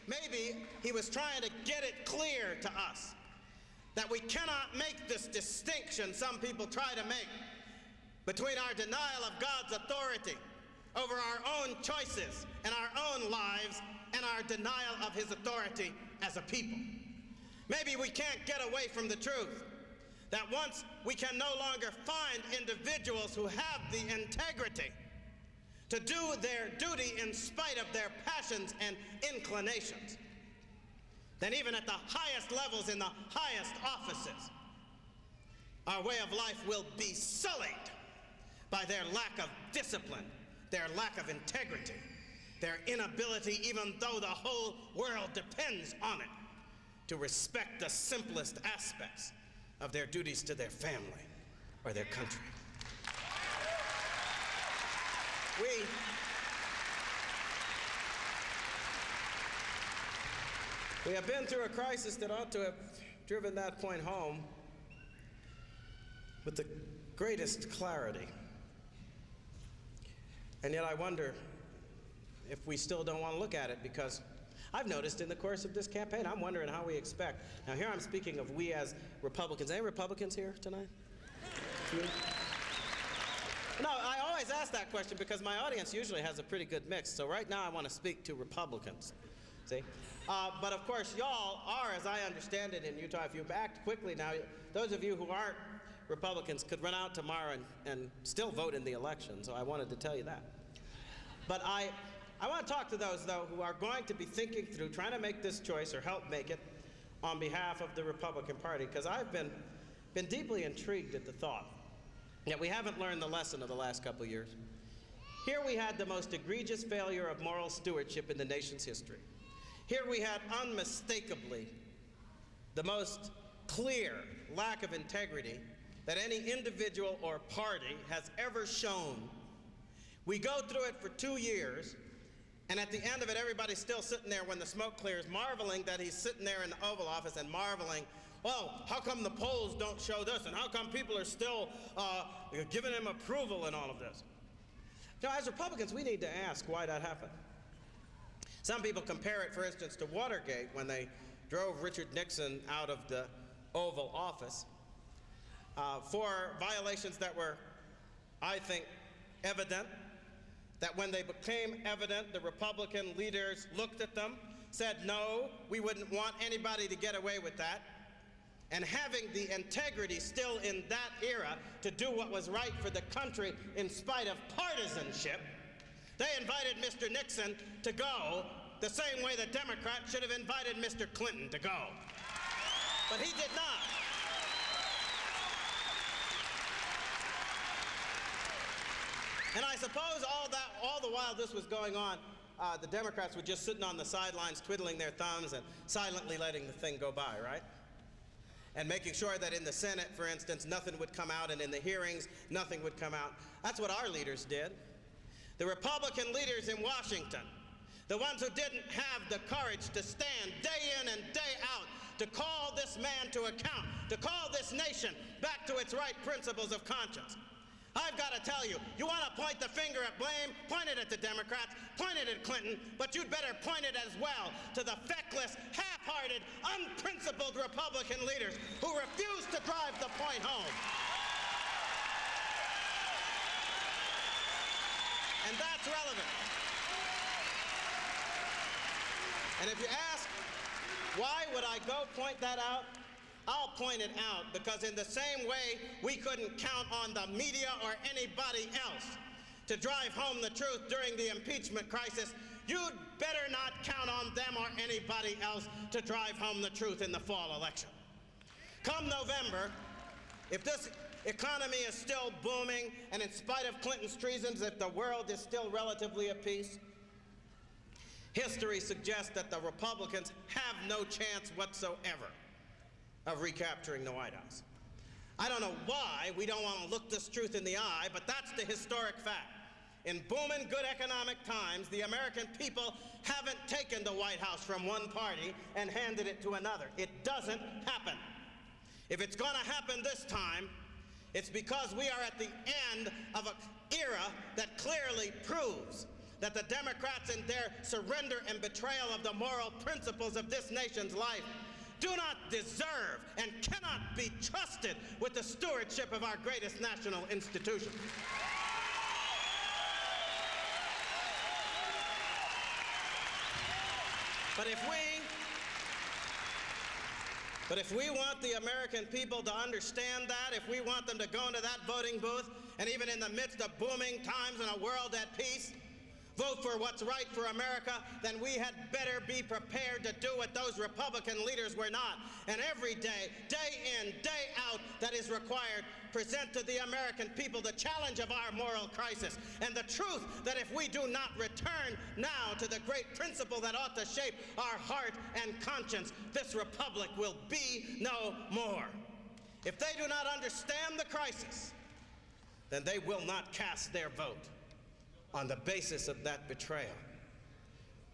Maybe he was trying to get it clear to us that we cannot make this distinction some people try to make between our denial of God's authority over our own choices and our own lives and our denial of his authority as a people. Maybe we can't get away from the truth that once we can no longer find individuals who have the integrity to do their duty in spite of their passions and inclinations, then even at the highest levels in the highest offices, our way of life will be sullied by their lack of discipline, their lack of integrity, their inability, even though the whole world depends on it, to respect the simplest aspects of their duties to their family or their country. We have been through a crisis that ought to have driven that point home with the greatest clarity. And yet I wonder if we still don't want to look at it, because I've noticed in the course of this campaign, I'm wondering how we expect. Now here I'm speaking of we as Republicans. Any Republicans here tonight? No, I always ask that question because my audience usually has a pretty good mix. So right now I want to speak to Republicans. See? But of course, y'all are, as I understand it in Utah, if you act quickly now, those of you who aren't Republicans could run out tomorrow and still vote in the election. So I wanted to tell you that. But I want to talk to those, though, who are going to be thinking through, trying to make this choice or help make it on behalf of the Republican Party, because I've been deeply intrigued at the thought that we haven't learned the lesson of the last couple of years. Here we had the most egregious failure of moral stewardship in the nation's history. Here we had unmistakably the most clear lack of integrity that any individual or party has ever shown. We go through it for 2 years, and at the end of it, everybody's still sitting there when the smoke clears, marveling that he's sitting there in the Oval Office and marveling, well, how come the polls don't show this, and how come people are still giving him approval in all of this? Now, as Republicans, we need to ask why that happened. Some people compare it, for instance, to Watergate, when they drove Richard Nixon out of the Oval Office for violations that were, I think, evident, that when they became evident, the Republican leaders looked at them, said, no, we wouldn't want anybody to get away with that. And having the integrity still in that era to do what was right for the country in spite of partisanship, they invited Mr. Nixon to go the same way the Democrats should have invited Mr. Clinton to go. But he did not. And I suppose all the while this was going on, the Democrats were just sitting on the sidelines twiddling their thumbs and silently letting the thing go by, right? And making sure that in the Senate, for instance, nothing would come out, and in the hearings, nothing would come out. That's what our leaders did. The Republican leaders in Washington, the ones who didn't have the courage to stand day in and day out to call this man to account, to call this nation back to its right principles of conscience. I've got to tell you, you want to point the finger at blame, point it at the Democrats, point it at Clinton, but you'd better point it as well to the feckless, half-hearted, unprincipled Republican leaders who refuse to drive the point home. And that's relevant. And if you ask, why would I go point that out? I'll point it out because in the same way we couldn't count on the media or anybody else to drive home the truth during the impeachment crisis, you'd better not count on them or anybody else to drive home the truth in the fall election. Come November, if this economy is still booming and in spite of Clinton's treasons, if the world is still relatively at peace, history suggests that the Republicans have no chance whatsoever of recapturing the White House. I don't know why we don't want to look this truth in the eye, but that's the historic fact. In booming good economic times, the American people haven't taken the White House from one party and handed it to another. It doesn't happen. If it's going to happen this time, it's because we are at the end of an era that clearly proves that the Democrats, in their surrender and betrayal of the moral principles of this nation's life, do not deserve and cannot be trusted with the stewardship of our greatest national institution. But if we want the American people to understand that, if we want them to go into that voting booth, and even in the midst of booming times in a world at peace, vote for what's right for America, then we had better be prepared to do what those Republican leaders were not. And every day, day in, day out, that is required, present to the American people the challenge of our moral crisis and the truth that if we do not return now to the great principle that ought to shape our heart and conscience, this republic will be no more. If they do not understand the crisis, then they will not cast their vote on the basis of that betrayal,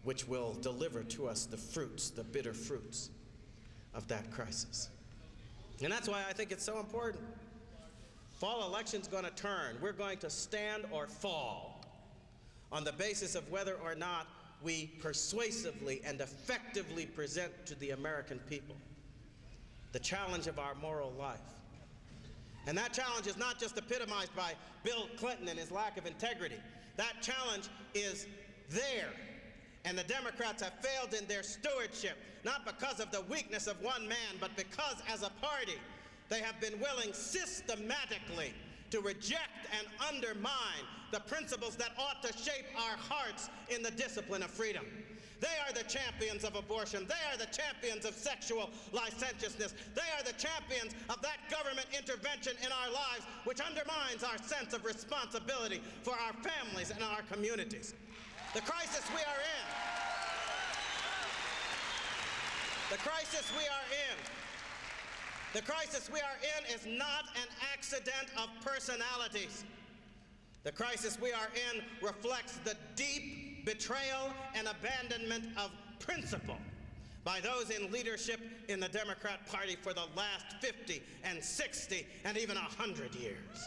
which will deliver to us the fruits, the bitter fruits of that crisis. And that's why I think it's so important. Fall election's going to turn. We're going to stand or fall on the basis of whether or not we persuasively and effectively present to the American people the challenge of our moral life. And that challenge is not just epitomized by Bill Clinton and his lack of integrity. That challenge is there. And the Democrats have failed in their stewardship, not because of the weakness of one man, but because as a party, they have been willing systematically to reject and undermine the principles that ought to shape our hearts in the discipline of freedom. They are the champions of abortion. They are the champions of sexual licentiousness. They are the champions of that government intervention in our lives which undermines our sense of responsibility for our families and our communities. The crisis we are in, the crisis we are in is not an accident of personalities. The crisis we are in reflects the deep betrayal and abandonment of principle by those in leadership in the Democrat Party for the last 50 and 60 and even 100 years.